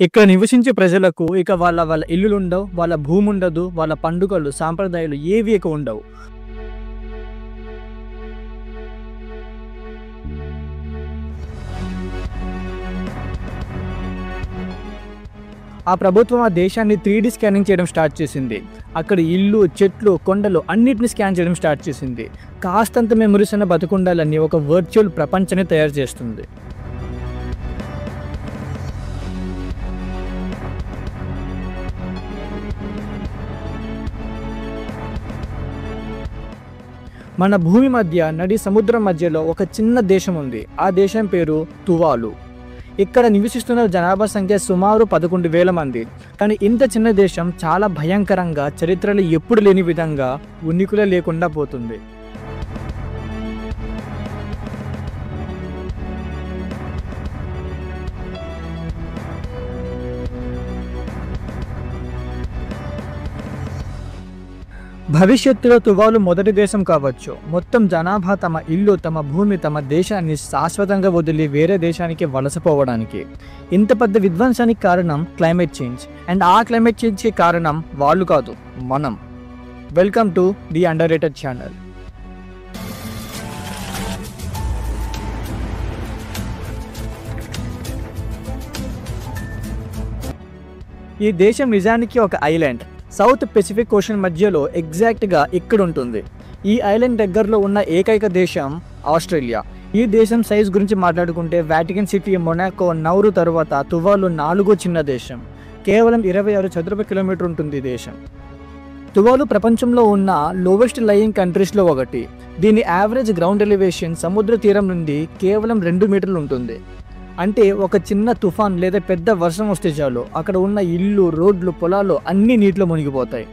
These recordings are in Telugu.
ఇక్కడ నివసించే ప్రజలకు ఇక వాళ్ళ ఇల్లులుండవు, వాళ్ళ భూమి ఉండదు, వాళ్ళ పండుగలు, సాంప్రదాయాలు ఏవి ఇక ఉండవు. ఆ ప్రభుత్వం ఆ దేశాన్ని 3D స్కానింగ్ చేయడం స్టార్ట్ చేసింది. అక్కడ ఇల్లు, చెట్లు, కొండలు అన్నిటిని స్కాన్ చేయడం స్టార్ట్ చేసింది. కాస్తంత మెమరీస్ అన్న బతుకుండాలని ఒక వర్చువల్ ప్రపంచాన్ని తయారు చేస్తుంది. మన భూమి మధ్య నడి సముద్రం మధ్యలో ఒక చిన్న దేశం ఉంది. ఆ దేశం పేరు తువాలు. ఇక్కడ నివసిస్తున్న జనాభా సంఖ్య సుమారు 11,000 మంది. కానీ ఇంత చిన్న దేశం చాలా భయంకరంగా, చరిత్రలో ఎప్పుడు లేని విధంగా ఉనికిలో లేకుండా పోతుంది. భవిష్యత్తులో తువాలు మొదటి దేశం కావచ్చు. మొత్తం జనాభా తమ ఇల్లు, తమ భూమి, తమ దేశాన్ని శాశ్వతంగా వదిలి వేరే దేశానికి వలసపోవడానికి. ఇంత పెద్ద విధ్వంసానికి కారణం క్లైమేట్ చేంజ్. అండ్ ఆ క్లైమేట్ చేంజ్కి కారణం వాళ్ళు కాదు, మనం. Welcome to the under rated channel. ఈ దేశం నిజానికి ఒక ఐలాండ్. సౌత్ పెసిఫిక్ ఓషన్ మధ్యలో ఎగ్జాక్ట్గా ఇక్కడ ఉంటుంది. ఈ ఐలాండ్ దగ్గరలో ఉన్న ఏకైక దేశం ఆస్ట్రేలియా. ఈ దేశం సైజ్ గురించి మాట్లాడుకుంటే వాటికన్ సిటీ, మొనాకో, నౌరు తర్వాత తువాలు 4వ చిన్న దేశం. కేవలం 26 చదరపు కిలోమీటర్ ఉంటుంది ఈ దేశం. తువాలు ప్రపంచంలో ఉన్న లోవెస్ట్ లయింగ్ కంట్రీస్లో ఒకటి. దీని యావరేజ్ గ్రౌండ్ ఎలివేషన్ సముద్ర తీరం నుండి కేవలం 2 మీటర్లు ఉంటుంది. అంటే ఒక చిన్న తుఫాన్ లేదా పెద్ద వర్షం వస్తే చాలు అక్కడ ఉన్న ఇల్లు, రోడ్లు, పొలాలు అన్నీ నీటిలో మునిగిపోతాయి.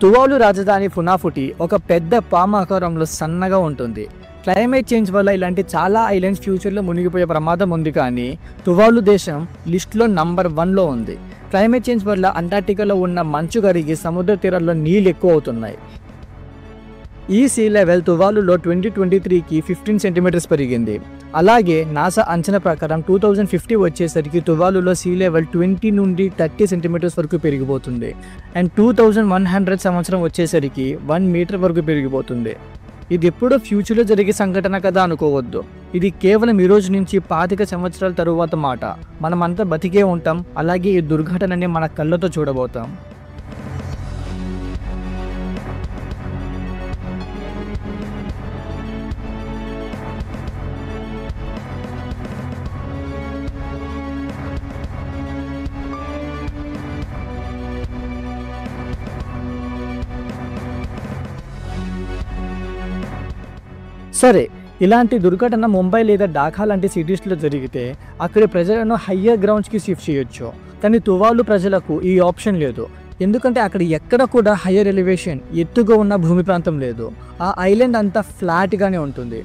తువాలు రాజధాని ఫునాఫుటి ఒక పెద్ద పాము ఆకారంలో సన్నగా ఉంటుంది. క్లైమేట్ చేంజ్ వల్ల ఇలాంటి చాలా ఐలాండ్స్ ఫ్యూచర్లో మునిగిపోయే ప్రమాదం ఉంది. కానీ తువాలు దేశం లిస్టులో నంబర్ 1లో ఉంది. క్లైమేట్ చేంజ్ వల్ల అంటార్టికాలో ఉన్న మంచు కరిగి సముద్ర తీరాల్లో నీళ్ళు ఎక్కువ అవుతున్నాయి. ఈ సీ లెవెల్ తువాలులో 2023కి 15 సెంటీమీటర్స్ పెరిగింది. అలాగే నాసా అంచనా ప్రకారం 2050 వచ్చేసరికి తువాలులో సీ లెవెల్ 20 నుండి 30 సెంటీమీటర్స్ వరకు పెరిగిపోతుంది. అండ్ 2100 సంవత్సరం వచ్చేసరికి 1 మీటర్ వరకు పెరిగిపోతుంది. ఇది ఎప్పుడో ఫ్యూచర్లో జరిగే సంఘటన కదా అనుకోవద్దు. ఇది కేవలం ఈ రోజు నుంచి 25 సంవత్సరాల తరువాత మాట. మనమంతా బతికే ఉంటాం. అలాగే ఈ దుర్ఘటనని మన కళ్ళతో చూడబోతాం. సరే, ఇలాంటి దుర్ఘటన ముంబై లేదా ఢాకా లాంటి సిటీస్లో జరిగితే అక్కడి ప్రజలను హయ్యర్ గ్రౌండ్స్కి షిఫ్ట్ చేయొచ్చు. కానీ తువాలు ప్రజలకు ఈ ఆప్షన్ లేదు. ఎందుకంటే అక్కడ ఎక్కడ కూడా హయ్యర్ ఎలివేషన్, ఎత్తుగా ఉన్న భూమి ప్రాంతం లేదు. ఆ ఐలాండ్ అంతా ఫ్లాట్గానే ఉంటుంది.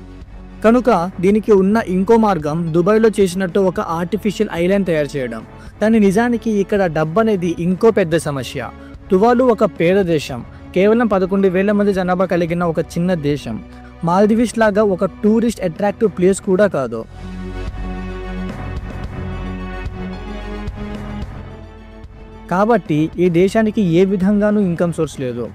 కనుక దీనికి ఉన్న ఇంకో మార్గం దుబాయ్లో చేసినట్టు ఒక ఆర్టిఫిషియల్ ఐలాండ్ తయారు చేయడం. కానీ నిజానికి ఇక్కడ డబ్బు అనేది ఇంకో పెద్ద సమస్య. తువాలు ఒక పేద దేశం. కేవలం 11,000 మంది జనాభా కలిగిన ఒక చిన్న దేశం. మాల్దీవ్స్ లాగా ఒక టూరిస్ట్ అట్రాక్టివ్ ప్లేస్ కూడా కాదు. కాబట్టి ఈ దేశానికి ఏ విధంగానూ ఇన్కమ్ సోర్స్ లేదు.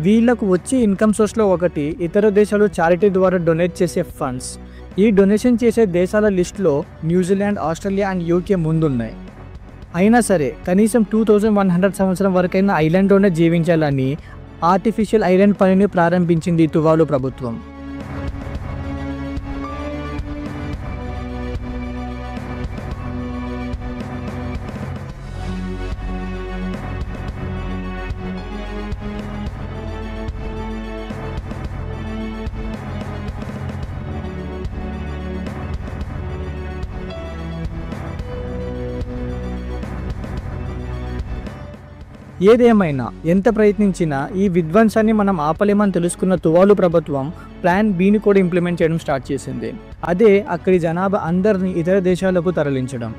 వీళ్లకు వచ్చే ఇన్కమ్ సోర్స్లో ఒకటి ఇతర దేశాలు చారిటీ ద్వారా డొనేట్ చేసే ఫండ్స్. ఈ డొనేషన్ చేసే దేశాల లిస్టులో న్యూజిలాండ్, ఆస్ట్రేలియా అండ్ యూకే ముందున్నాయి. అయినా సరే కనీసం 2100 సంవత్సరం వరకైనా ఐలాండ్లోనే జీవించాలని ఆర్టిఫిషియల్ ఐలాండ్ పనిని ప్రారంభించింది తువాలు ప్రభుత్వం. ఏదేమైనా ఎంత ప్రయత్నించినా ఈ విధ్వంసాన్ని మనం ఆపలేమని తెలుసుకున్న తువాలు ప్రభుత్వం ప్లాన్ బిని కూడా ఇంప్లిమెంట్ చేయడం స్టార్ట్ చేసింది. అదే అక్కడి జనాభా అందరినీ ఇతర దేశాలకు తరలించడం.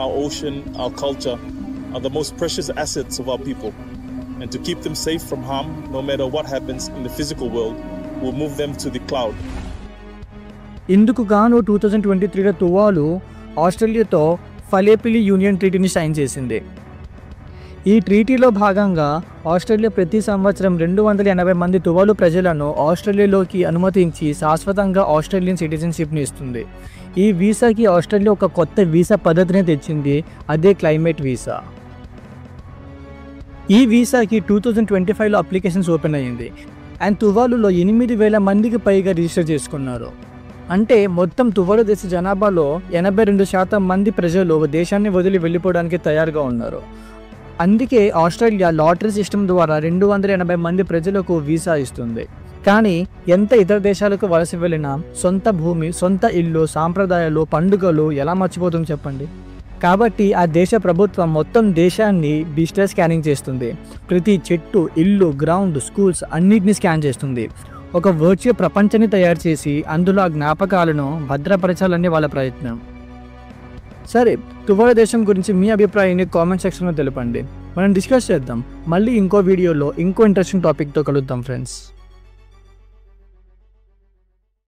Our ocean, our culture are the most precious assets of our people. And to keep them safe from harm, no matter what happens in the physical world, we'll move them to the cloud. ఇందుకు గాను 2023లో తువాలు ఆస్ట్రేలియాతో ఫలేపిలి యూనియన్ ట్రీటీని సైన్ చేసింది. ఈ ట్రీటీలో భాగంగా ఆస్ట్రేలియా ప్రతి సంవత్సరం 280 మంది తువాలు ప్రజలను ఆస్ట్రేలియాలోకి అనుమతించి శాశ్వతంగా ఆస్ట్రేలియన్ సిటిజన్షిప్ని ఇస్తుంది. ఈ వీసాకి ఆస్ట్రేలియా ఒక కొత్త వీసా పద్ధతిని తెచ్చింది, అదే క్లైమేట్ వీసా. ఈ వీసాకి 2025లో అప్లికేషన్స్ ఓపెన్ అయ్యింది అండ్ తువాలులో 8,000 మందికి పైగా రిజిస్టర్ చేసుకున్నారు. అంటే మొత్తం తువాలు దేశ జనాభాలో 82% మంది ప్రజలు దేశాన్ని వదిలి వెళ్ళిపోవడానికి తయారుగా ఉన్నారు. అందుకే ఆస్ట్రేలియా లాటరీ సిస్టమ్ ద్వారా 280 మంది ప్రజలకు వీసా ఇస్తుంది. కానీ ఎంత ఇతర దేశాలకు వలస వెళ్ళినా సొంత భూమి, సొంత ఇల్లు, సాంప్రదాయాలు, పండుగలు ఎలా మర్చిపోతుంది చెప్పండి. కాబట్టి ఆ దేశ ప్రభుత్వం మొత్తం దేశాన్ని డిజిటల్ స్కానింగ్ చేస్తుంది. ప్రతి చెట్టు, ఇల్లు, గ్రౌండ్, స్కూల్స్ అన్నిటిని స్కాన్ చేస్తుంది. ఒక వర్చువల్ ప్రపంచాన్ని తయారు చేసి అందులో ఆ జ్ఞాపకాలను భద్రపరచాలని వాళ్ళ ప్రయత్నం. సరే, తువాలు దేశం గురించి మీ అభిప్రాయాన్ని కామెంట్ సెక్షన్లో తెలపండి. మనం డిస్కస్ చేద్దాం. మళ్ళీ ఇంకో వీడియోలో ఇంకో ఇంట్రెస్టింగ్ టాపిక్తో కలుద్దాం ఫ్రెండ్స్.